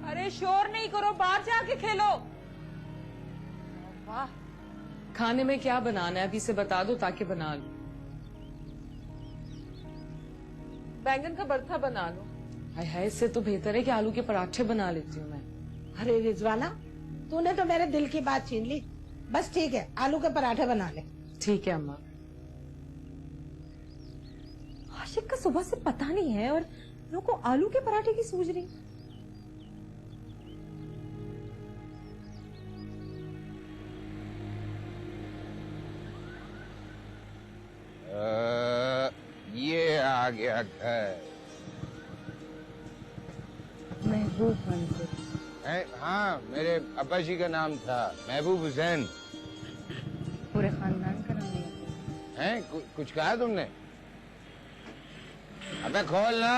अरे शोर नहीं करो, बाहर जाके खेलो। वाह, खाने में क्या बनाना है अभी से बता दो ताकि बना लो। बैंगन का भरता बना लो। हाय हाय, इससे तो बेहतर है कि आलू के पराठे बना लेती हूँ मैं। अरे रिजवाना, तूने तो मेरे दिल की बात छीन ली। बस ठीक है, आलू के पराठे बना ले। ठीक है अम्मा। आशिक का सुबह से पता नहीं है और लोगों को आलू के पराठे की सूझ रही। ये आ गया घर। महबूब मंजिल। हाँ, मेरे अब्बा जी का नाम था महबूब हुसैन। पूरे खानदान का नाम है। कुछ कहा तुमने? अबे खोल ना,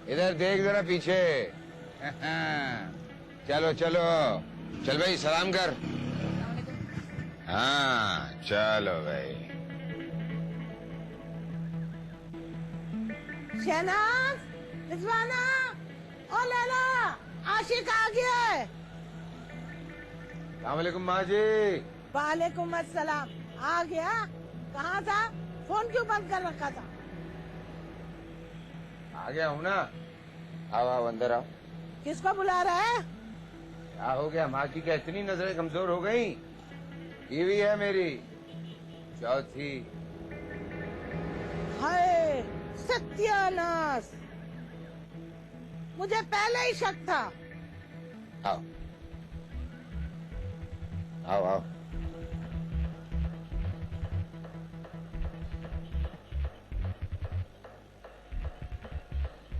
इधर देख जरा पीछे। चलो चलो, चल भाई सलाम कर। हाँ चलो भाई। शहनाज, रिजवाना, ओ लैला, आशिक आ गया है। अस्सलाम वालेकुम माँ जी। वालेकुम अस्सलाम। आ गया? कहाँ था? फोन क्यों बंद कर रखा था? आ गया हूँ ना। आओ आओ अंदर आओ। किसको बुला रहा है? क्या हो गया माँ की? क्या इतनी नजरें कमजोर हो गई? बीवी है मेरी, चौथी। हाय सत्यानाश, मुझे पहले ही शक था। आओ आओ आओ।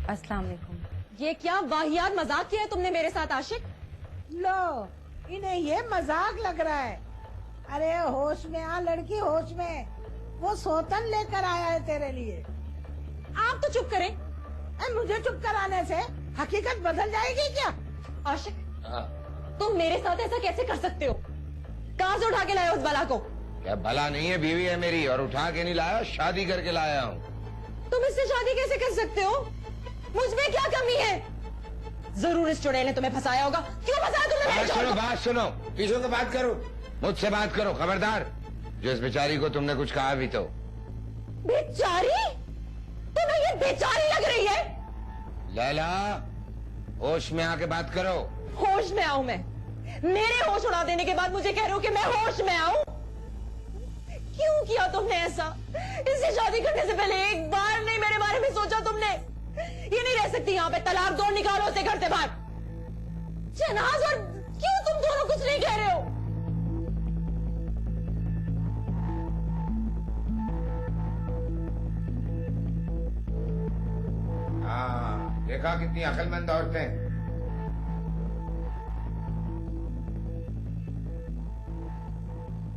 अस्सलाम वालेकुम। ये क्या वाहियात मजाक किया है तुमने मेरे साथ आशिक? लो, इन्हें ये मजाक लग रहा है। अरे होश में आ लड़की, होश में। वो सौतन लेकर आया है तेरे लिए। आप तो चुप करें। मुझे चुप कराने से हकीकत बदल जाएगी क्या? आशिक, हाँ। तुम मेरे साथ ऐसा कैसे कर सकते हो? कहाँ से उठा के लाए उस बला को? क्या बला नहीं है, बीवी है मेरी, और उठा के नहीं लाया, शादी करके लाया हूँ। तुम इससे शादी कैसे कर सकते हो? मुझ में क्या कमी है? जरूर इस चुड़ैल ने तुम्हें फंसाया होगा। क्यों फंसाया तुमने मेरे जोड़ को? बात सुनो, पीछे से बात करो, मुझसे बात करो, खबरदार। जो इस बेचारी को तुमने कुछ कहा भी तो। बेचारी? तुम्हें ये बेचारी लग रही है? लैला, होश में आके बात करो। होश में आऊं मैं? मेरे होश उड़ा देने के बाद मुझे कह रहे हो कि मैं होश में आऊं? क्यों किया तुमने ऐसा? इससे शादी करने से पहले एक बार नहीं मेरे बारे में सोचा तुमने? ये नहीं रह सकती यहाँ पे, तलाक दो, निकालो उसे घर से बाहर। शहनाज, और क्यों तुम दोनों कुछ नहीं कह रहे हो? हाँ, देखा कितनी अक्लमंद औरतें।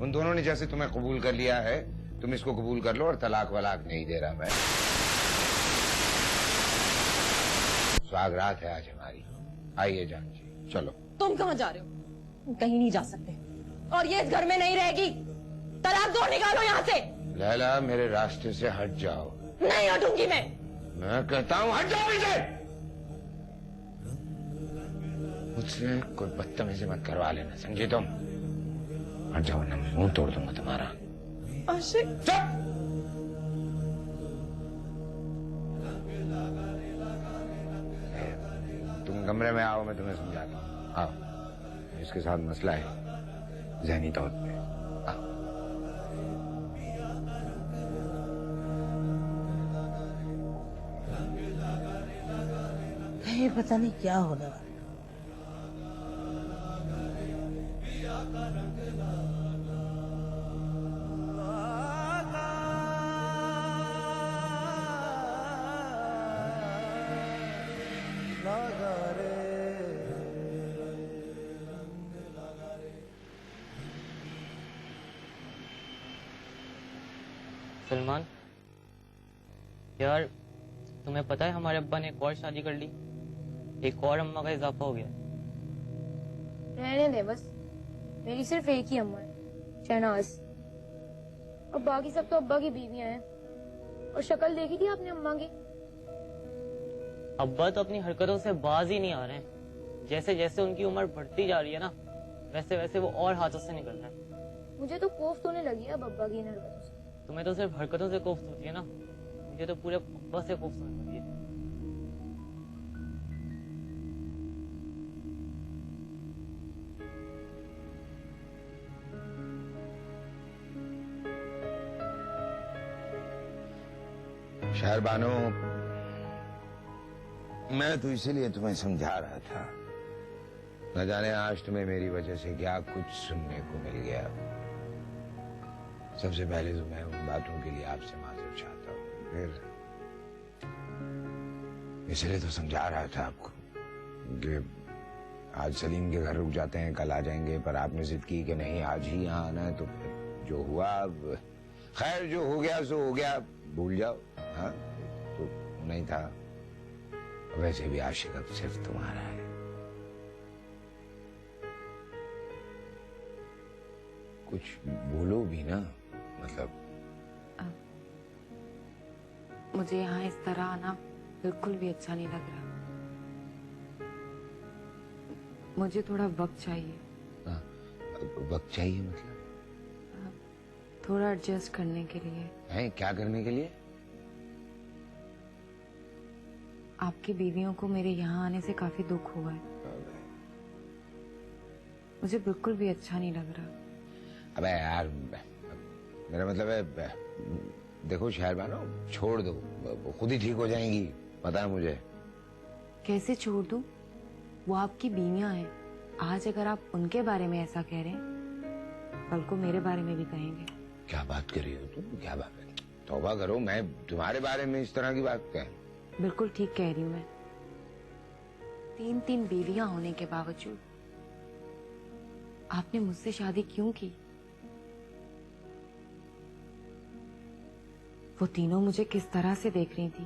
उन दोनों ने जैसे तुम्हें कबूल कर लिया है, तुम इसको कबूल कर लो, और तलाक वलाक नहीं दे रहा मैं। स्वागरात है आज हमारी। आइए जान जी, चलो। तुम कहाँ जा रहे हो? कहीं नहीं जा सकते, और ये इस घर में नहीं रहेगी। तलाक दो, निकालो यहाँ से। लैला, मेरे रास्ते से हट जाओ। नहीं हटूंगी मैं कहता हूँ हट जाओ इसे। मुझसे कोई बदतमीजी मत करवा लेना, समझी तुम? हट जाओ ना, मुंह तोड़ दूंगा तुम्हारा। आशिक, चुप! तुम कमरे में आओ, मैं तुम्हें समझाता हूँ। आओ, इसके साथ मसला है ज़हनी तौर पे। आओ। ये पता नहीं क्या हो रहा है। सलमान यार, तुम्हें पता है हमारे अब्बा ने एक और शादी कर ली। एक और अम्मा का इजाफा हो गया। रहने दे बस, मेरी सिर्फ एक ही अम्मा है, शहनाज। और बाकी सब तो अब्बा की बीवियां हैं। और शक्ल देखी थी आपने अम्मा की? अब्बा तो अपनी हरकतों से बाज ही नहीं आ रहे हैं। जैसे जैसे उनकी उम्र बढ़ती जा रही है ना, वैसे वैसे वो और हाथों से निकल रहा है। मुझे तो कोफ्त होने लगी है अब अब्बा की इन हरकतों से। तुम्हें तो सिर्फ हरकतों से कोफ्त होती है ना, मुझे तो पूरे अब्बा से कोफ्त होने लगी है। शहरबानो, मैं तो इसीलिए तुम्हें समझा रहा था, न जाने आज तुम्हें मेरी वजह से क्या कुछ सुनने को मिल गया। सबसे पहले तो मैं उन बातों के लिए आपसे माफी चाहता हूँ, फिर इसलिए तो समझा रहा था आपको कि आज सलीम के घर रुक जाते हैं, कल आ जाएंगे, पर आपने जिद की कि नहीं आज ही यहाँ आना है, तो फिर जो हुआ अब खैर जो हो गया सो हो गया, भूल जाओ। हाँ तो नहीं था, वैसे भी आशिक अब सिर्फ तुम्हारा है। कुछ बोलो भी ना, मतलब मुझे यहाँ इस तरह आना बिल्कुल भी अच्छा नहीं लग रहा। मुझे थोड़ा वक्त चाहिए। हाँ, वक्त चाहिए मतलब थोड़ा एडजस्ट करने के लिए। है? क्या करने के लिए? आपकी बीवियों को मेरे यहाँ आने से काफी दुख हुआ है। मुझे बिल्कुल भी अच्छा नहीं लग रहा। अबे यार, मेरा मतलब है, देखो शहरबानो, छोड़ दो, वो खुद ही ठीक हो जाएंगी, पता है मुझे। कैसे छोड़ दूं? वो आपकी बीवियां हैं। आज अगर आप उनके बारे में ऐसा कह रहे हैं, कल को मेरे बारे में भी कहेंगे। क्या बात कर रही हो तुम? क्या बात है? तौबा करो, मैं तुम्हारे बारे में इस तरह की बात कह? बिल्कुल ठीक कह रही हूँ मैं। 3 बीवियां होने के बावजूद आपने मुझसे शादी क्यों की? वो तीनों मुझे किस तरह से देख रही थी,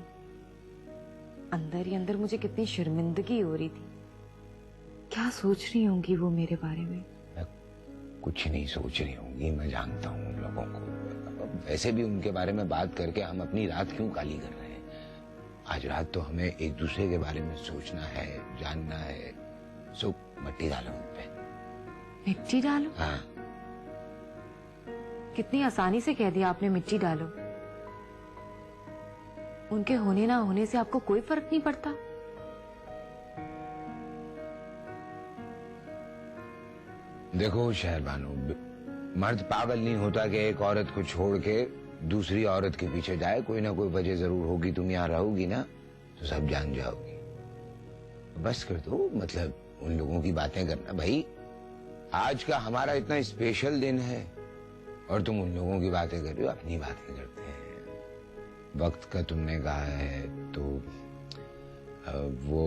अंदर ही अंदर मुझे कितनी शर्मिंदगी हो रही थी। क्या सोच रही होंगी वो मेरे बारे में? कुछ नहीं सोच रही होंगी, मैं जानता हूँ उन लोगों को। वैसे भी उनके बारे में बात करके हम अपनी रात क्यों काली कर रहे हैं? आज रात तो हमें एक दूसरे के बारे में सोचना है, जानना है। सो मिट्टी डालो उन पे। मिट्टी डालो? हाँ। कितनी आसानी से कह दिया आपने, मिट्टी डालो। उनके होने ना होने से आपको कोई फर्क नहीं पड़ता? देखो शहरबानो, मर्द पागल नहीं होता कि एक औरत को छोड़ के दूसरी औरत के पीछे जाए। कोई ना कोई वजह जरूर होगी। तुम यहाँ रहोगी ना तो सब जान जाओगी। बस कर दो, मतलब उन लोगों की बातें करना। भाई आज का हमारा इतना स्पेशल दिन है और तुम उन लोगों की बातें कर रहे हो, अपनी बातें करते हैं। वक्त का तुमने कहा है तो वो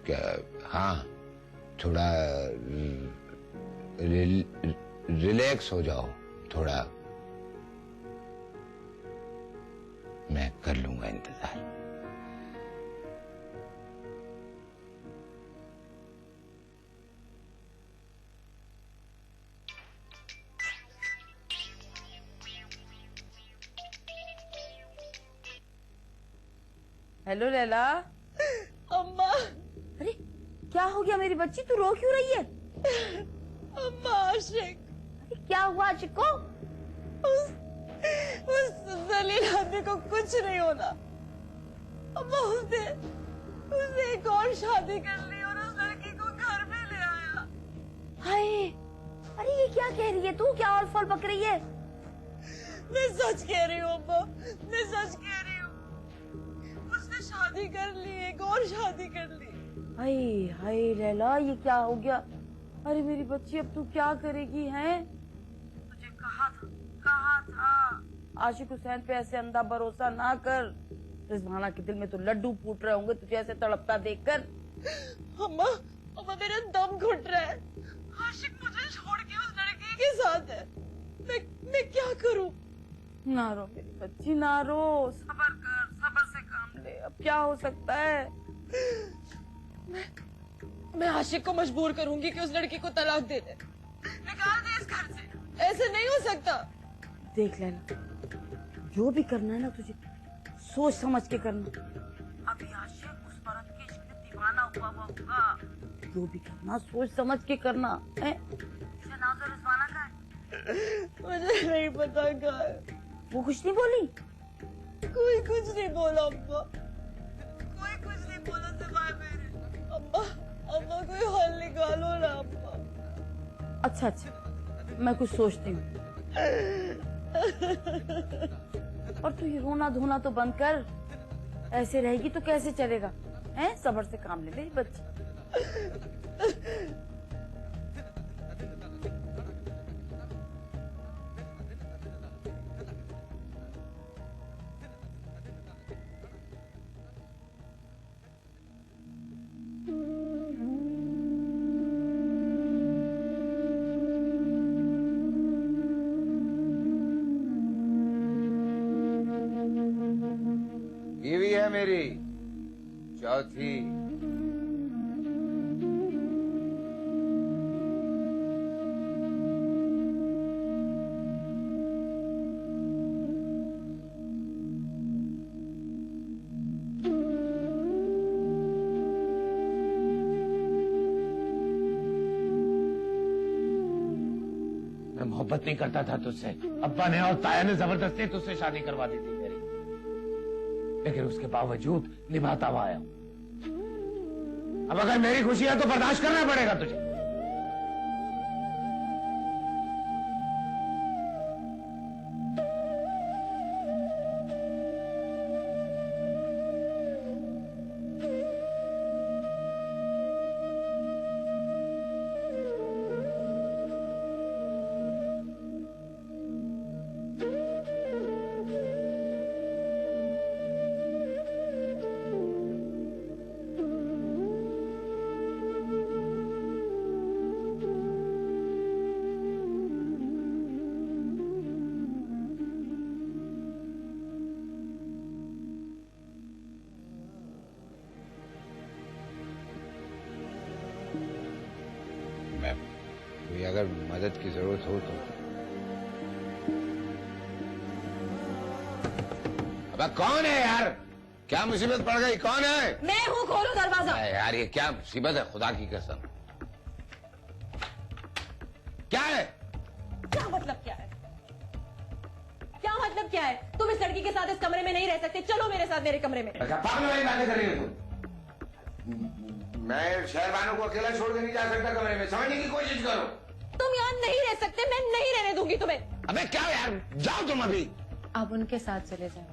क्या, हाँ थोड़ा रिलैक्स हो जाओ थोड़ा, मैं कर लूंगा इंतजार। हेलो लैला। अम्मा, अरे क्या हो गया मेरी बच्ची, तू रो क्यों रही है? अम्मा आशिक। अरे क्या हुआ आशिक को? उस जलील आदमी को कुछ नहीं होना। अम्मा उसने एक और शादी कर ली और उस लड़की को घर में ले आया। हाय, अरे ये क्या कह रही है तू? क्या और फल पक रही है? मैं सच कह रही हूँ अम्मा, मैं सच कह रही हूँ। उसने शादी कर ली, एक और शादी कर ली। हाय हाय लैला, ये क्या हो गया? अरे मेरी बच्ची अब तू क्या करेगी हैं? तुझे कहा था आशिक हुसैन पे ऐसे अंधा भरोसा ना कर। रिजवाना के दिल में तो लड्डू फूट रहे होंगे तुझे ऐसे तड़पता देखकर। अम्मा, अम्मा मेरा दम घुट रहा है। आशिक मुझे छोड़ के उस लड़की के साथ है। मैं क्या करूं? ना रो मेरी बच्ची, ना रो, सब्र कर, सब्र से काम ले। अब क्या हो सकता है? मैं आशिक को मजबूर करूंगी कि उस लड़की को तलाक दे दे, निकाल दे इस घर से। ऐसे नहीं हो सकता। देख लेना, जो भी करना है ना तुझे सोच समझ के करना। अभी आशिक उस औरत के इश्क में दीवाना हुआ होगा, जो भी करना सोच समझ के करना है। शहनाज और रिजवाना का है? मुझे नहीं पता क्या है। वो कुछ नहीं बोली? कोई कुछ नहीं बोला अम्मा, कोई कुछ नहीं बोला सिवाय मेरे। अम्मा अम्मा कोई हल निकालो ना अम्मा। अच्छा अच्छा, मैं कुछ सोचती हूँ। और तू ये रोना धोना तो बंद कर। ऐसे रहेगी तो कैसे चलेगा? हैं? सब्र से काम ले मेरी बच्ची। बीवी है मेरी चौथी। मैं मोहब्बत नहीं करता था तुझसे। अब्बा ने और ताया ने जबरदस्ती तुझसे शादी करवा दी थी मेरी, लेकिन उसके बावजूद निभाता हुआ आया। अब अगर मेरी खुशी है तो बर्दाश्त करना पड़ेगा तुझे। कोई अगर मदद की जरूरत हो तो। अबे कौन है यार? क्या मुसीबत पड़ गई? कौन है? मैं हूँ, खोलो दरवाजा। अरे यार ये क्या मुसीबत है, खुदा की कसम। क्या है? क्या मतलब क्या है? क्या मतलब क्या है? तुम इस लड़की के साथ इस कमरे में नहीं रह सकते। चलो मेरे साथ मेरे कमरे में। अच्छा पागल वाली बातें कर रही हो तुम। मैं शहरबानों को अकेला छोड़ के नहीं जा सकता कमरे में, समझने की कोशिश करो। तुम यहाँ नहीं रह सकते, मैं नहीं रहने दूंगी तुम्हें। अबे क्या यार, जाओ तुम अभी। आप उनके साथ चले जाएं।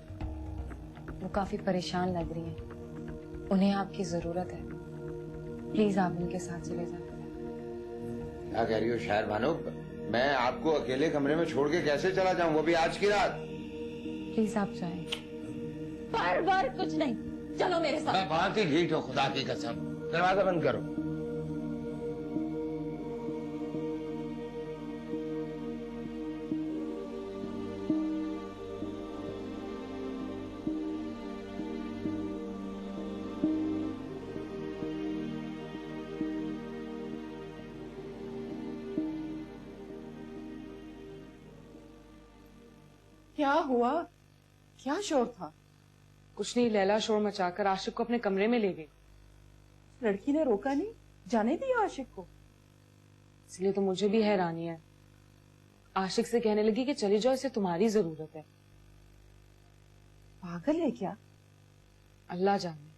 वो काफी परेशान लग रही हैं। उन्हें आपकी जरूरत है। प्लीज आप उनके साथ चले जाएं। क्या कह रही हो शहरबानो? मैं आपको अकेले कमरे में छोड़ के कैसे चला जाऊं, वो भी आज की रात? प्लीज आप जाएं। पर कुछ नहीं, चलो मेरे साथ। मैं बहुत ही ढीठ हूँ, खुदा की कसम। दरवाजा बंद करो। क्या हुआ? क्या शोर था? कुछ नहीं, लैला शोर मचाकर आशिक को अपने कमरे में ले गई। लड़की ने रोका नहीं, जाने दिया आशिक को। इसलिए तो मुझे भी हैरानी है। आशिक से कहने लगी कि चली जाओ, इसे तुम्हारी जरूरत है। पागल है क्या? अल्लाह जाने।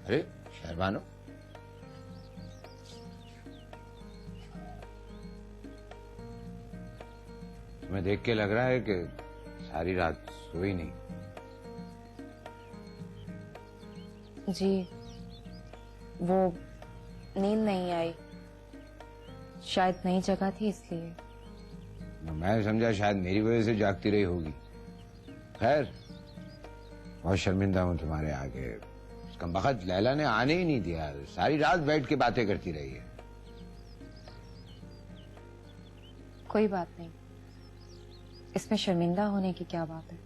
अरे शहरबानो, तुम्हें देख के लग रहा है कि सारी रात सोई नहीं। जी, वो नींद नहीं आई, शायद नई जगह थी इसलिए। मैं समझा शायद मेरी वजह से जागती रही होगी। खैर, बहुत शर्मिंदा हूं तुम्हारे आगे। उसका बखत लैला ने आने ही नहीं दिया, सारी रात बैठ के बातें करती रही है। कोई बात नहीं, इसमें शर्मिंदा होने की क्या बात है।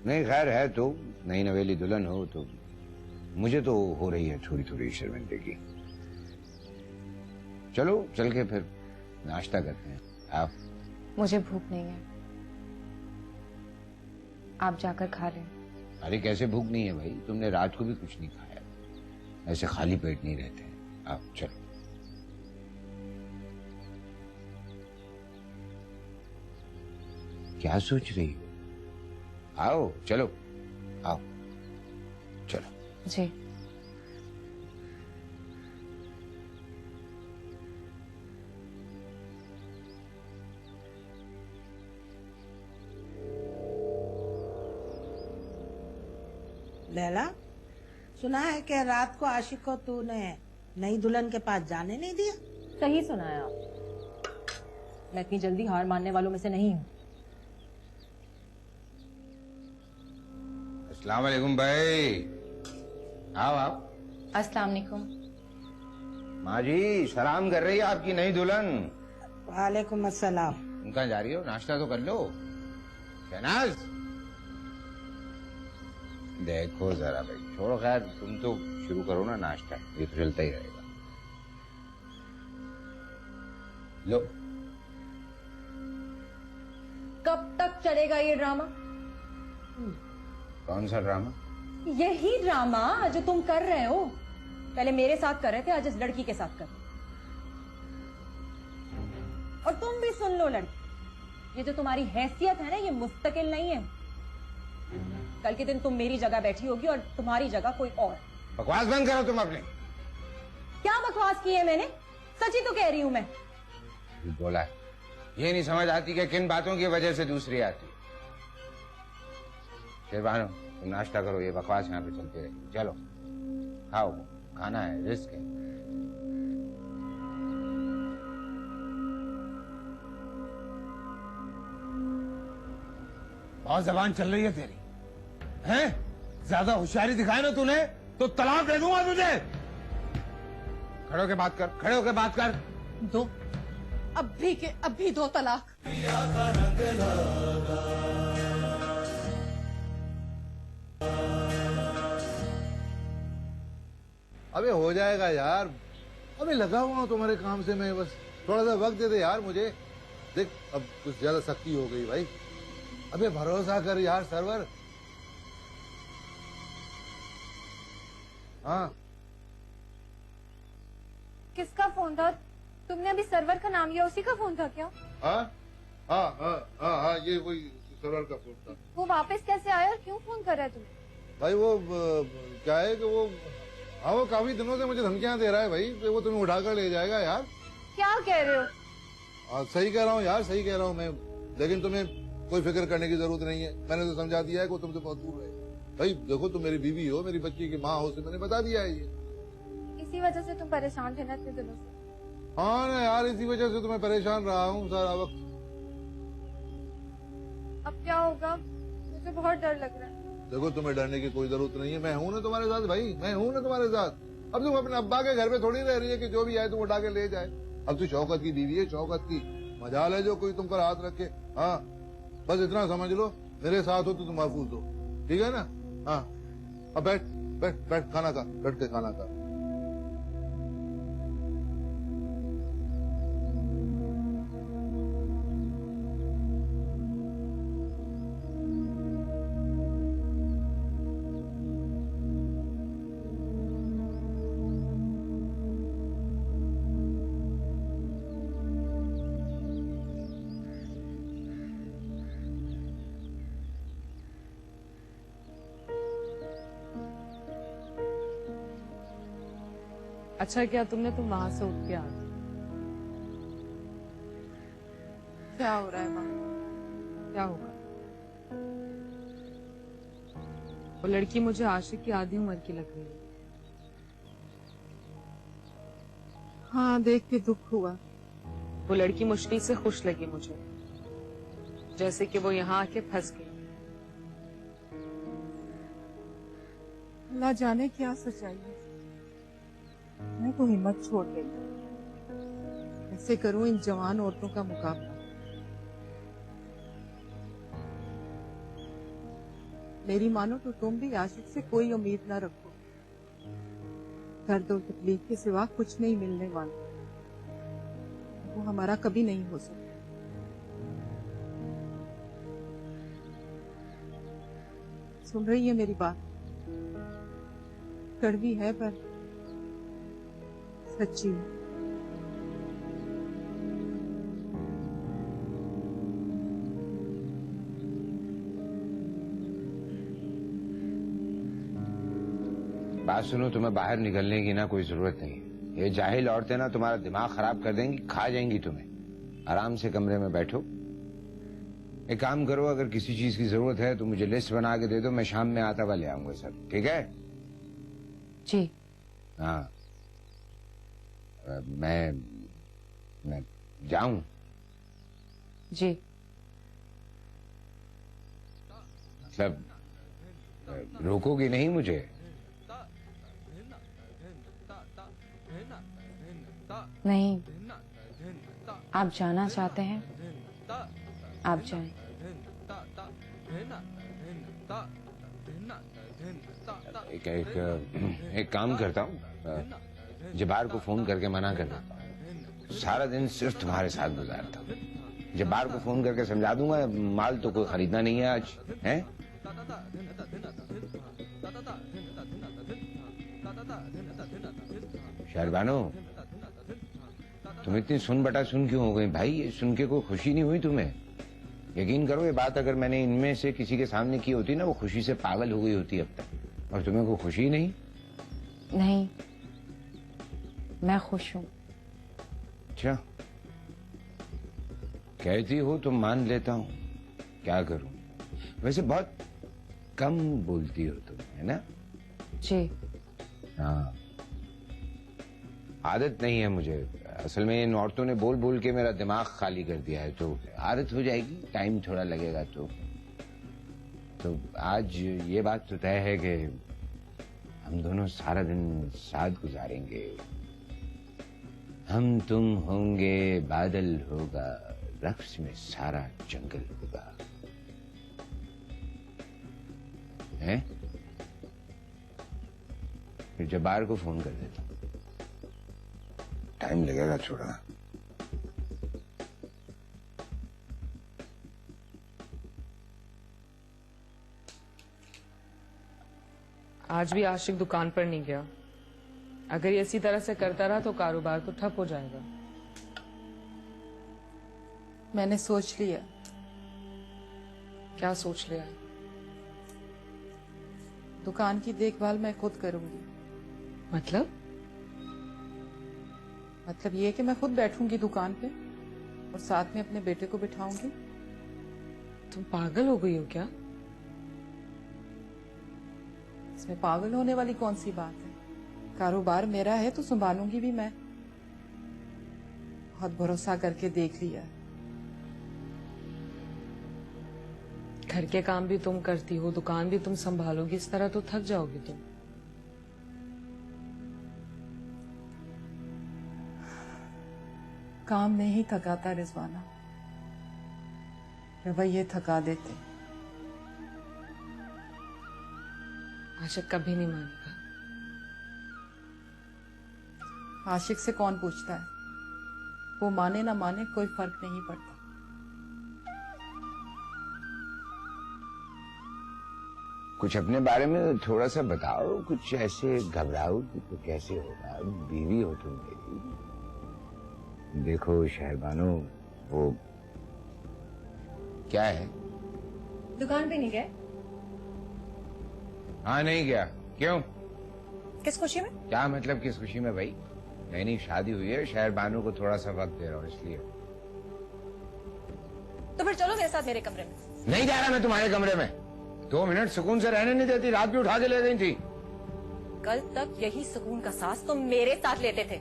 नहीं खैर है तो, नई नवेली दुल्हन हो तो मुझे तो हो रही है थोड़ी थोड़ी शर्मिंदगी। चलो चल के फिर नाश्ता करते हैं। आप? मुझे भूख नहीं है, आप जाकर खा लें। अरे कैसे भूख नहीं है भाई, तुमने रात को भी कुछ नहीं खाया, ऐसे खाली पेट नहीं रहते हैं। आप चलो। क्या सोच रही हो? आओ चलो, आओ चलो। जी। लैला, सुना है कि रात को आशिक को तूने नई दुल्हन के पास जाने नहीं दिया। सही सुना है आप। मैं इतनी जल्दी हार मानने वालों में से नहीं हूँ। अस्सलाम वालेकुम भाई। आओ आओ। अस्सलाम वालेकुम। माँ जी सलाम कर रही है आपकी नई दुल्हन। वालेकुम अस्सलाम। तुम कहाँ जा रही हो? नाश्ता तो कर लो। शहनाज देखो जरा भाई, छोड़ो खैर, तुम तो शुरू करो ना नाश्ता, ये तो चलता ही रहेगा। लो। कब तक चलेगा ये ड्रामा? कौन सा ड्रामा? यही ड्रामा जो तुम कर रहे हो। पहले मेरे साथ कर रहे थे, आज इस लड़की के साथ कर रहे हो। और तुम भी सुन लो लड़की, ये जो तुम्हारी हैसियत है ना, ये मुस्तकिल नहीं है। कल के दिन तुम मेरी जगह बैठी होगी और तुम्हारी जगह कोई और। बकवास बंद करो तुम अपने। क्या बकवास की है मैंने? सच ही तो कह रही हूं मैं। बोला है, ये नहीं समझ आती कि किन बातों की वजह से दूसरी आती। शेरबानो तुम नाश्ता करो, ये बकवास यहाँ पे चलती रहेगी। चलो खाओ, खाना है, रिस्क है। बहुत जबान चल रही है तेरी, हैं? ज्यादा होशियारी दिखाए ना तूने तो तलाक दे दूंगा तुझे। खड़े होके बात कर, खड़े होके बात कर। दो, अभी के अभी दो तलाक। अबे हो जाएगा यार, अबे लगा हुआ हूँ तुम्हारे काम से मैं, बस थोड़ा सा वक्त दे दे यार मुझे। देख अब कुछ ज्यादा सख्ती हो गई भाई, अबे भरोसा कर यार सरवर। हाँ किसका फोन था? तुमने अभी सर्वर का नाम लिया, उसी का फोन था क्या? हाँ हाँ हाँ हाँ हाँ, ये वही सरवर का फोन था। वो वापस कैसे आया और क्यों फोन कर रहा है तुम? भाई वो क्या है कि वो, हाँ वो काफी दिनों से मुझे धमकियां दे रहा है भाई, वो तुम्हें उठाकर ले जाएगा यार। क्या कह रहे हो? सही कह रहा हूँ यार, सही कह रहा हूँ मैं, लेकिन तुम्हें कोई फिक्र करने की जरूरत नहीं है। मैंने तो समझा दिया है कि तुमसे बहुत दूर रहे। भाई देखो तुम मेरी बीवी हो, मेरी बच्ची की माँ हो, उसे मैंने बता दिया है ये। इसी वजह से तुम परेशान थे ना इतने दिनों से? हाँ ना यार, इसी वजह से तो मैं परेशान रहा हूँ सारा वक्त। अब क्या होगा? मुझे बहुत डर लग रहा है। देखो तुम्हें डरने की कोई जरूरत नहीं है, मैं हूँ ना तुम्हारे साथ भाई, मैं हूँ ना तुम्हारे साथ। अब तुम अपने अब्बा के घर पे थोड़ी रह रही है कि जो भी आए तुम उठा के ले जाए। अब तू शौकत की बीवी है, शौकत की, मजाल है जो कोई तुम पर हाथ रखे। हाँ बस इतना समझ लो, मेरे साथ हो तो तुम महफूज हो, ठीक है ना? हाँ अब बैठ बैठ बैठ, खाना खा, बैठ के खाना खा। अच्छा किया तुमने, तुम वहां से उठ के आ गई। क्या हो रहा है माँ? क्या होगा? वो लड़की मुझे आशिक की आधी उम्र की लग रही है। हाँ, देख के दुख हुआ। वो लड़की मुश्किल से खुश लगी मुझे, जैसे कि वो यहाँ आके फंस गई। अल्लाह जाने क्या सच्चाई है। मैं तो हिम्मत छोड़ गई। कैसे करूं इन जवान औरतों का मुकाबला? मेरी मानो तो तुम भी आशिक से कोई उम्मीद ना रखो। दर्द और तकलीफ के सिवा कुछ नहीं मिलने वाला। वो हमारा कभी नहीं हो सकता। सुन रही है मेरी बात? कड़वी है पर सच्ची है। बात सुनो, तुम्हें बाहर निकलने की ना कोई जरूरत नहीं है। ये जाहिल औरतें ना तुम्हारा दिमाग खराब कर देंगी, खा जाएंगी तुम्हें। आराम से कमरे में बैठो। एक काम करो, अगर किसी चीज की जरूरत है तो मुझे लिस्ट बना के दे दो, मैं शाम में आता हुआ ले आऊंगा सब। ठीक है? जी। हाँ, मैं जाऊं? जी। मतलब रोकोगी नहीं मुझे? नहीं, आप जाना चाहते हैं आप जाएं। एक काम करता हूँ, जबार को फोन करके मना कर देता हूँ। सारा दिन सिर्फ तुम्हारे साथ गुजारता हूँ। जबार को फोन करके समझा दूंगा, माल तो कोई खरीदना नहीं है आज, है? शहरबानो, तुम इतनी सुन बटा सुन क्यों हो गई भाई? ये सुन के कोई खुशी नहीं हुई तुम्हें? यकीन करो, ये बात अगर मैंने इनमें से किसी के सामने की होती ना, वो खुशी से पागल हो गई होती अब तक। और तुम्हें कोई खुशी नहीं? नहीं, मैं खुश हूँ। अच्छा, कहती हो तो मान लेता हूँ, क्या करूं। वैसे बहुत कम बोलती हो तुम, है ना? जी। हाँ, आदत नहीं है मुझे। असल में इन औरतों ने बोल बोल के मेरा दिमाग खाली कर दिया है, तो आदत हो जाएगी, टाइम थोड़ा लगेगा। तो आज ये बात तो तय है कि हम दोनों सारा दिन साथ गुजारेंगे। हम तुम होंगे, बादल होगा, रक्स में सारा जंगल होगा, है? फिर जब्बार को फोन कर देता हूं, टाइम लगेगा थोड़ा। आज भी आशिक दुकान पर नहीं गया। अगर ये इसी तरह से करता रहा तो कारोबार तो ठप हो जाएगा। मैंने सोच लिया। क्या सोच लिया? दुकान की देखभाल मैं खुद करूंगी। मतलब ये कि मैं खुद बैठूंगी दुकान पे और साथ में अपने बेटे को बिठाऊंगी। तुम पागल हो गई हो क्या? इसमें पागल होने वाली कौन सी बात है? कारोबार मेरा है तो संभालूंगी भी मैं। बहुत भरोसा करके देख लिया। घर के काम भी तुम करती हो, दुकान भी तुम संभालोगी, इस तरह तो थक जाओगी तुम। काम नहीं थकाता रिजवाना, रवैये थका देते। आशिक कभी नहीं मानेगा। आशिक से कौन पूछता है? वो माने ना माने कोई फर्क नहीं पड़ता। कुछ अपने बारे में थोड़ा सा बताओ, कुछ ऐसे घबराओ कि तो कैसे होगा? बीवी हो तुम मेरी। देखो शहरबानो, वो क्या है? दुकान पे नहीं गए? हाँ नहीं गया। क्यों? किस खुशी में? क्या मतलब किस खुशी में भाई? नई नई शादी हुई है, शहर बानू को थोड़ा सा वक्त दे रहा हूँ इसलिए। तो फिर चलो मेरे साथ मेरे कमरे में। नहीं जा रहा मैं तुम्हारे कमरे में। 2 मिनट सुकून से रहने नहीं देती, रात भी उठा के ले गई थी। कल तक यही सुकून का सांस तुम मेरे साथ लेते थे।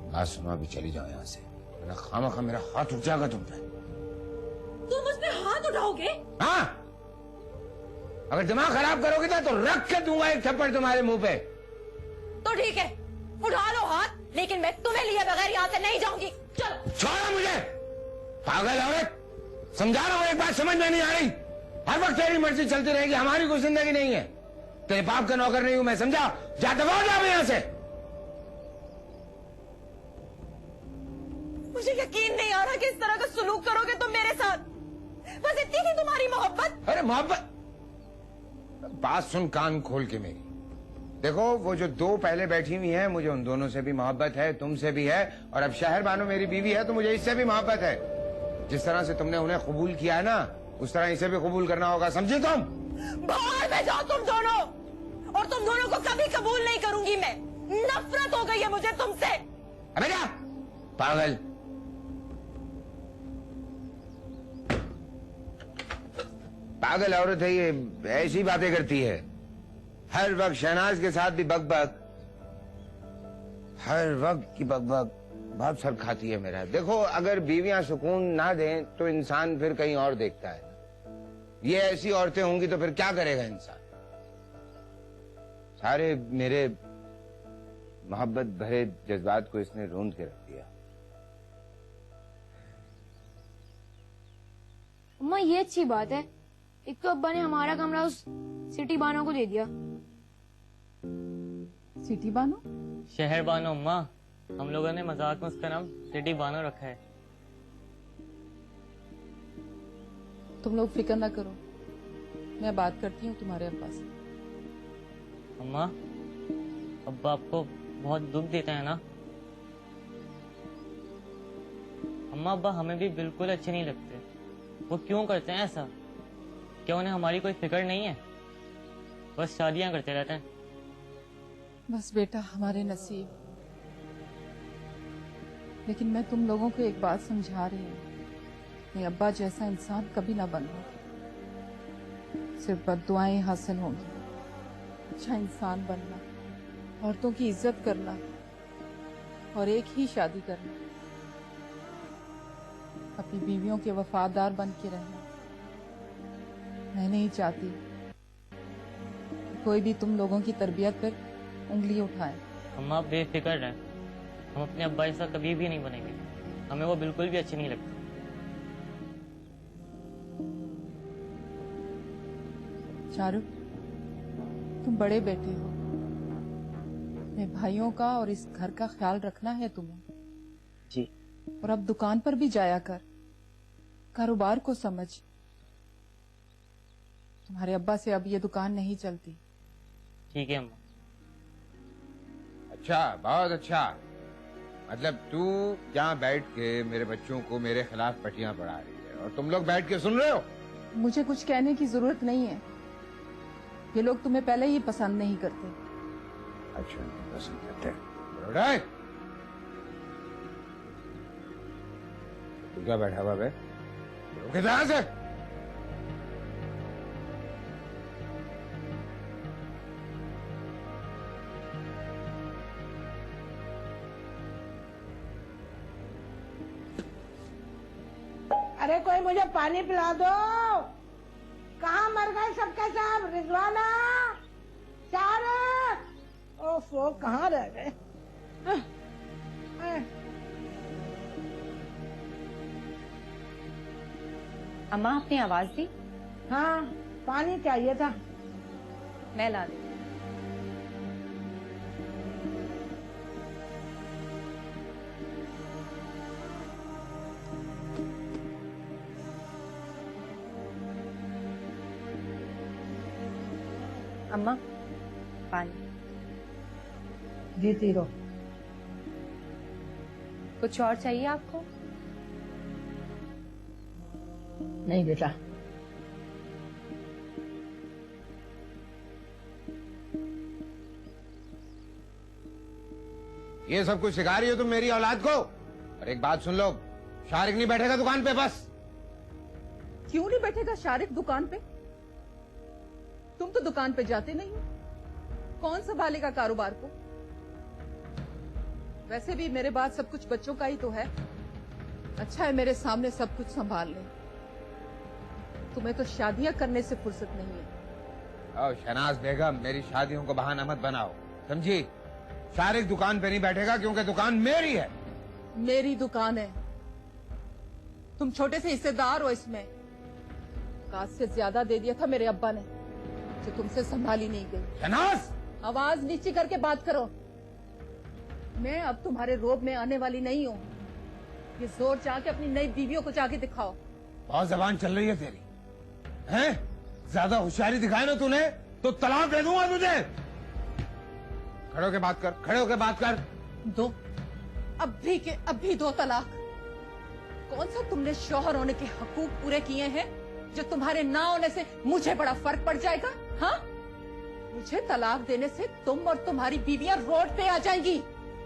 बात सुनो, अभी चली जाओ यहाँ से, वरना खामखा मेरा हाथ उठ जाएगा तुम पे। तुम मुझ पे हाथ उठाओगे? हाँ, अगर दिमाग खराब करोगे ना तो रख के दूंगा एक थप्पड़ तुम्हारे मुंह पे। तो ठीक है, उठा लो हाथ, लेकिन मैं तुम्हें लिए बगैर यहाँ से नहीं जाऊंगी। चलो। छोड़ो मुझे, पागल औरत। समझा रहा हूँ, एक बात समझ में नहीं आ रही। हर वक्त तेरी मर्जी चलती रहेगी, हमारी कोई जिंदगी नहीं है। तेरे बाप का नौकर नहीं हूं मैं, समझा? जा दबाओ जाओ यहाँ से। मुझे यकीन नहीं आ रहा कि इस तरह का सुलूक करोगे तुम मेरे साथ। बस इतनी थी तुम्हारी मोहब्बत? अरे मोहब्बत, बात सुन कान खोल के मेरी। देखो, वो जो 2 पहले बैठी हुई हैं, मुझे उन दोनों से भी मोहब्बत है, तुमसे भी है, और अब शहर बानो मेरी बीवी है तो मुझे इससे भी मोहब्बत है। जिस तरह से तुमने उन्हें कबूल किया है ना, उस तरह इसे भी कबूल करना होगा, समझी तुम? बाहर में जाओ तुम दोनों, और तुम दोनों को कभी कबूल नहीं करूंगी मैं। नफरत हो गई है मुझे तुमसे। अबे जा, पागल। पागल औरत है ये, ऐसी बातें करती है। हर वक्त शहनाज के साथ भी बकबक, हर वक्त की बकबक, बहुत सर खाती है मेरा। देखो, अगर बीवियां सुकून ना दें तो इंसान फिर कहीं और देखता है। ये ऐसी औरतें होंगी तो फिर क्या करेगा इंसान? सारे मेरे मोहब्बत भरे जज्बात को इसने रूंध के रख दिया। अम्मा, ये अच्छी बात है। एक तो अब्बा ने हमारा कमरा उस सिटी बानो को दे दिया। सिटी बानो? शहर बानो अम्मा, हम लोगों ने मजाक में उसका नाम सिटी बानो रखा है। तुम लोग फिक्र ना करो, मैं बात करती हूँ तुम्हारे अब्बा से। अम्मा, अब्बा आपको बहुत दुख देता है ना? अम्मा, अब्बा हमें भी बिल्कुल अच्छे नहीं लगते। वो क्यों करते हैं ऐसा? क्या उन्हें हमारी कोई फिक्र नहीं है? बस शादियां करते रहते हैं। बस बेटा, हमारे नसीब। लेकिन मैं तुम लोगों को एक बात समझा रही हूँ कि अब्बा जैसा इंसान कभी ना बनना। सिर्फ बद्दुआएं हासिल होंगी। अच्छा इंसान बनना, औरतों की इज्जत करना, और एक ही शादी करना, अपनी बीवियों के वफादार बन के रहना। मैं नहीं चाहती कि कोई भी तुम लोगों की तरबियत पर उंगली उठाए। अम्मा, आप बेफिक्र रहें, हम अपने अब्बा ऐसा कभी भी नहीं बनेंगे। हमें वो बिल्कुल भी अच्छे नहीं लगते। चारू, तुम बड़े बेटे हो, अपने भाइयों का और इस घर का ख्याल रखना है तुम्हें। जी। और अब दुकान पर भी जाया कर, कारोबार को समझ। तुम्हारे अब्बा से अब ये दुकान नहीं चलती। ठीक है अम्मा। अच्छा, बहुत अच्छा। मतलब तू यहाँ बैठ के मेरे बच्चों को मेरे खिलाफ पटियां पढ़ा रही है और तुम लोग बैठ के सुन रहे हो? मुझे कुछ कहने की जरूरत नहीं है। ये लोग तुम्हें पहले ही पसंद नहीं करते। अच्छा, नहीं पसंद करते? तू क्या बैठा हुआ बे? किधर से? अरे कोई मुझे पानी पिला दो। कहाँ मर गए सबके सब? रिजवाना, चारक, ओफो कहाँ रह गए? अम्मा, आपने आवाज दी? हाँ, पानी चाहिए था। मैं ला दी। अम्मा, पानी। जीती रहो। कुछ और चाहिए आपको? नहीं बेटा। ये सब कुछ सिखा रही हो तुम मेरी औलाद को? और एक बात सुन लो, शारिक नहीं बैठेगा दुकान पे बस। क्यों नहीं बैठेगा शारिक दुकान पे? तुम तो दुकान पे जाते नहीं हो, कौन संभालेगा कारोबार को? वैसे भी मेरे बाद सब कुछ बच्चों का ही तो है। अच्छा है मेरे सामने सब कुछ संभाल ले। तुम्हें तो शादियां करने से फुर्सत नहीं है। शहनाज बेगम, मेरी शादियों को बहाना मत बनाओ, समझी? शारिक दुकान पे नहीं बैठेगा क्योंकि दुकान मेरी है। मेरी दुकान है, तुम छोटे से हिस्सेदार हो इसमें। काज से ज्यादा दे दिया था मेरे अब्बा ने, जो तुमसे संभाली नहीं गई। शहनाज, आवाज नीचे करके बात करो। मैं अब तुम्हारे रोब में आने वाली नहीं हूँ। ये जोर चाह के अपनी नई बीवियों को जाके दिखाओ। बहुत जबान चल रही है तेरी, हैं? ज्यादा होशियारी दिखाए ना तूने तो तलाक दे दूंगा तुझे। खड़े होके बात कर, खड़े होके बात कर। दो, अभी के अभी दो तलाक। कौन सा तुमने शौहर होने के हकूक पूरे किए हैं जो तुम्हारे ना होने से मुझे बड़ा फर्क पड़ जाएगा? हाँ, मुझे तलाक देने से तुम और तुम्हारी बीवियां रोड पे आ जाएंगी।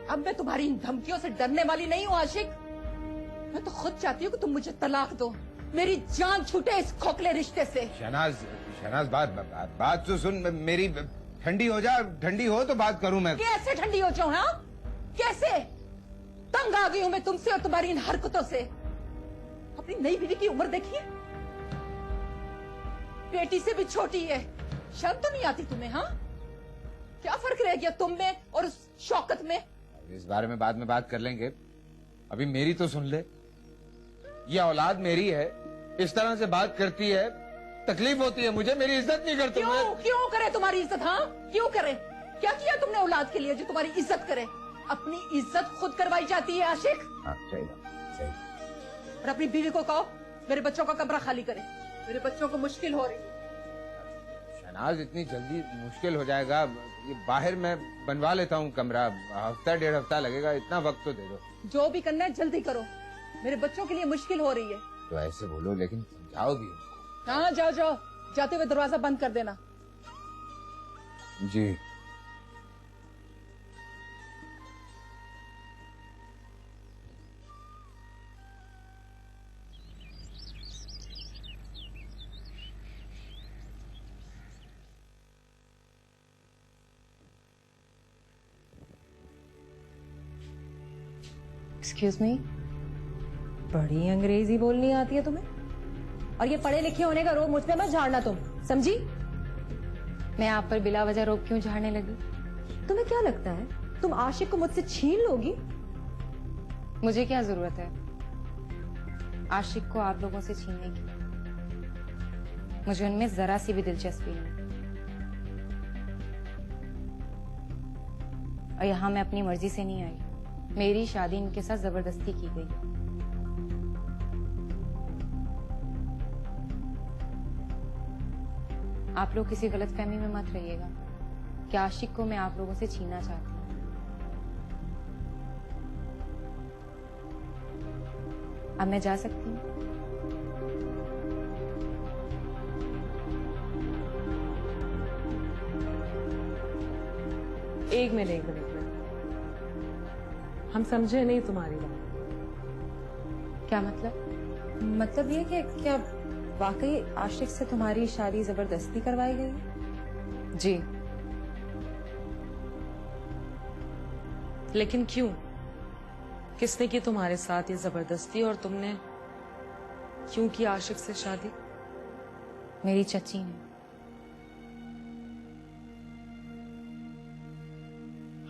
अब मैं तुम्हारी इन धमकियों से डरने वाली नहीं हूँ आशिक। मैं तो खुद चाहती हूँ कि तुम मुझे तलाक दो, मेरी जान छूटे इस खोखले रिश्ते से। शहनाज, शहनाज बात तो सुन मेरी। ठंडी हो जा, ठंडी हो तो बात करूं मैं। कैसे ठंडी हो जाऊं? हाँ, कैसे? तंग आ गई हूं मैं तुमसे और तुम्हारी इन हरकतों से। अपनी नई बीवी की उम्र देखिए, बेटी से भी छोटी है। शर्म तो नहीं आती तुम्हें? हाँ, क्या फर्क रह गया तुम में और उस शौकत में? इस बारे में बाद में बात कर लेंगे, अभी मेरी तो सुन ले। ये औलाद मेरी है, इस तरह से बात करती है, तकलीफ होती है मुझे, मेरी इज्जत नहीं करती। क्यों करे तुम्हारी इज्जत? हाँ, क्यों करे? क्या किया तुमने औलाद के लिए जो तुम्हारी इज्जत करे? अपनी इज्जत खुद करवाई जाती है आशिक। हाँ, सही बात, सही। और अपनी बीवी को कहो मेरे बच्चों का कमरा खाली करे, मेरे बच्चों को मुश्किल हो रही है। शहनाज, इतनी जल्दी मुश्किल हो जाएगा? ये बाहर मैं बनवा लेता हूँ कमरा, हफ्ता 1.5 हफ्ता लगेगा, इतना वक्त तो दे दो। जो भी करना है जल्दी करो, मेरे बच्चों के लिए मुश्किल हो रही है। तो ऐसे बोलो, लेकिन समझाओ भी। हाँ, जाओ जाओ, जाते हुए दरवाजा बंद कर देना। जी। एक्सक्यूज मी, बड़ी अंग्रेजी बोलनी आती है तुम्हें? और ये पढ़े लिखे होने का रोब मुझ पे मत झाड़ना तुम, समझी? मैं आप पर बिला वजह रोब क्यों झाड़ने लगी? तुम्हें क्या लगता है तुम आशिक को मुझसे छीन लोगी? मुझे क्या जरूरत है आशिक को आप लोगों से छीनने की? मुझे उनमें जरा सी भी दिलचस्पी नहीं। और यहाँ मैं अपनी मर्जी से नहीं आई, मेरी शादी इनके साथ जबरदस्ती की गई। आप लोग किसी गलतफहमी में मत रहिएगा कि आशिक को मैं आप लोगों से छीनना चाहती हूँ। अब मैं जा सकती हूँ? एक मिनट। हम समझे नहीं तुम्हारी बात। क्या मतलब? मतलब ये कि क्या वाकई आशिक से तुम्हारी शादी जबरदस्ती करवाई गई? जी। लेकिन क्यों? किसने की तुम्हारे साथ ये जबरदस्ती, और तुमने क्यों की आशिक से शादी? मेरी चची ने।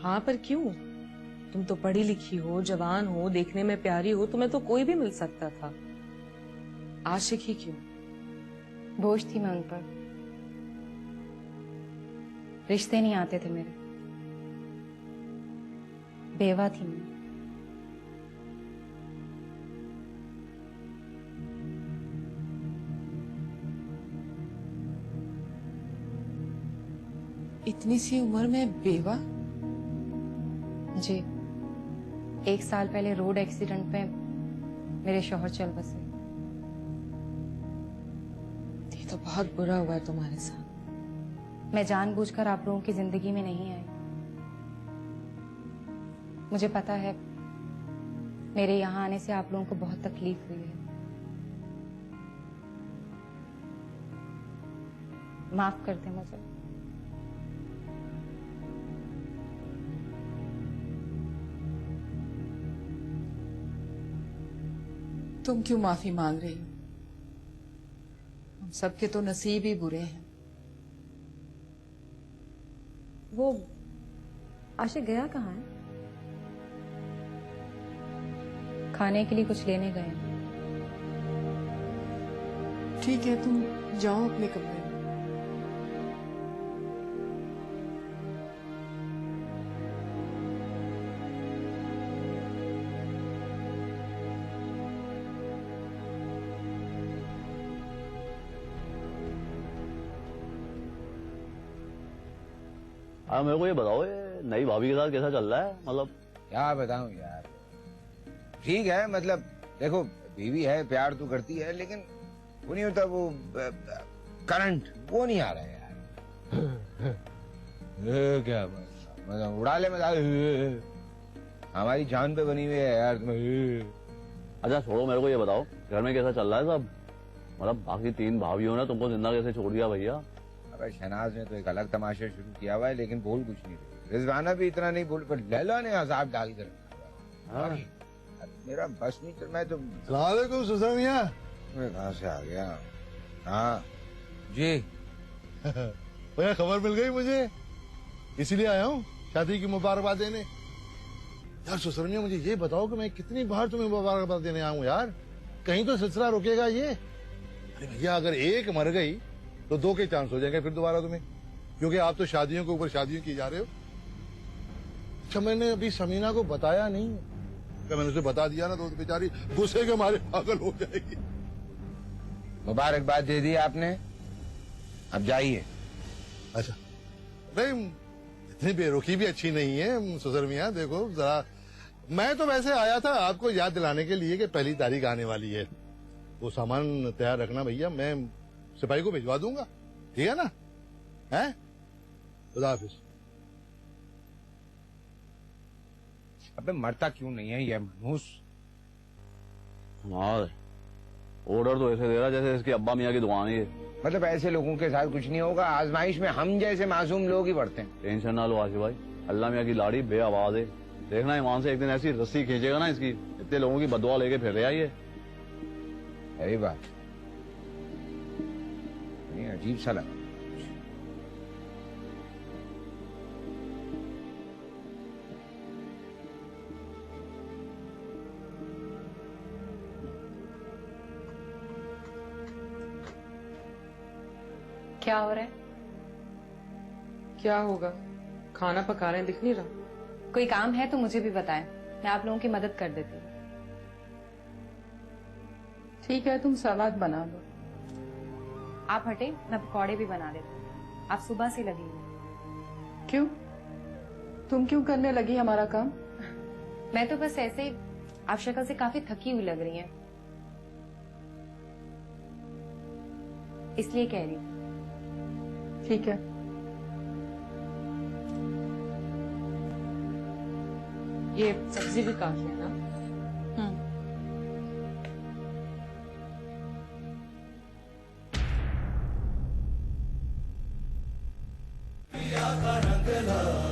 हाँ, पर क्यों? तुम तो पढ़ी लिखी हो, जवान हो, देखने में प्यारी हो, तुम्हें तो कोई भी मिल सकता था। आशिक ही क्यों? बोझ थी मैं उन पर, रिश्ते नहीं आते थे मेरे, बेवा थी मैं। इतनी सी उम्र में बेवा? जी, 1 साल पहले रोड एक्सीडेंट पे मेरे शौहर चल बसे। ये तो बहुत बुरा हुआ है तुम्हारे साथ। मैं जानबूझकर आप लोगों की जिंदगी में नहीं आई। मुझे पता है मेरे यहाँ आने से आप लोगों को बहुत तकलीफ हुई है। माफ कर दे मुझे। तुम क्यों माफी मांग रही हो? हम सबके तो नसीब ही बुरे हैं। वो आशिक गया कहाँ है? खाने के लिए कुछ लेने गए। ठीक है, तुम जाओ अपने कमरे में। हाँ, मेरे को ये बताओ, ये नई भाभी के साथ कैसा चल रहा है? मतलब क्या बताऊं यार, ठीक है, मतलब देखो बीवी है, प्यार तो करती है, लेकिन वो नहीं होता, वो करंट वो नहीं आ रहा है यार। क्या मतलब उड़ा ले मजाक, हमारी जान पे बनी हुई है यार तुम्हें। अच्छा छोड़ो, मेरे को ये बताओ घर में कैसा चल रहा है सब? मतलब बाकी 3 भाभीियों ने तुमको जिंदा कैसे छोड़ दिया भैया? अबे शहनाज ने तो एक अलग तमाशा शुरू किया हुआ है, लेकिन बोल कुछ नहीं रही। रिजवाना भी इतना नहीं बोल, पर लैला ने अजाब डाल कर रखा हुआ है। मेरा बस नहीं चल, मैं तो सलामकुम सुसर मियां। कहाँ से आ गया? हाँ जी। भैया खबर मिल गई मुझे, इसीलिए आया हूँ शादी की मुबारकबाद देने। यार सुसर मियां, मुझे ये बताओ कि मैं कितनी बार तुम्हें मुबारकबाद देने आऊँ यार, कहीं तो सिलसिला रुकेगा ये? अरे भैया, अगर एक मर गई तो 2 के चांस हो जाएंगे फिर दोबारा तुम्हें, क्योंकि आप तो शादियों के ऊपर शादियों की जा रहे हो। अच्छा, मैंने अभी समीना को बताया नहीं, क्या मैंने उसे बता दिया ना तो बेचारी गुस्से के मारे पागल हो जाएगी। मुबारकबाद दे दी आपने, अब जाइए। अच्छा, नहीं इतनी बेरुखी भी अच्छी नहीं है सुसर मियां। देखो जरा, मैं तो वैसे आया था आपको याद दिलाने के लिए कि पहली तारीख आने वाली है, वो सामान तैयार रखना भैया, मैं सिपाही को भिजवा दूंगा, ठीक है ना? हैं? खुदा हाफिज। अबे मरता क्यों नहीं है ये मनहूस? ऑर्डर तो ऐसे दे रहा जैसे इसकी अब्बा मियाँ की दुकान है। मतलब ऐसे लोगों के साथ कुछ नहीं होगा, आजमाइश में हम जैसे मासूम लोग ही बढ़ते हैं। टेंशन ना लो आशिफ भाई, अल्लाह मियाँ की लाड़ी बे आवाज है। देखना ईमान से एक दिन ऐसी रस्सी खींचेगा ना इसकी, इतने लोगों की बदुआ लेके फिर रहा ये। अरे बात अजीब सा लगा। क्या हो रहा है? क्या होगा, खाना पका रहे हैं, दिख नहीं रहा? कोई काम है तो मुझे भी बताएं, मैं आप लोगों की मदद कर देती हूँ। ठीक है, तुम सलाद बना लो। आप हटे, मैं पकौड़े भी बना देती हूँ। आप सुबह से लगी हुई। क्यों? तुम क्यों करने लगी हमारा काम? मैं तो बस ऐसे ही, आप शक्ल से काफी थकी हुई लग रही हैं, इसलिए कह रही हूँ। ठीक है। ये सब्जी भी काट लेना। रंग ला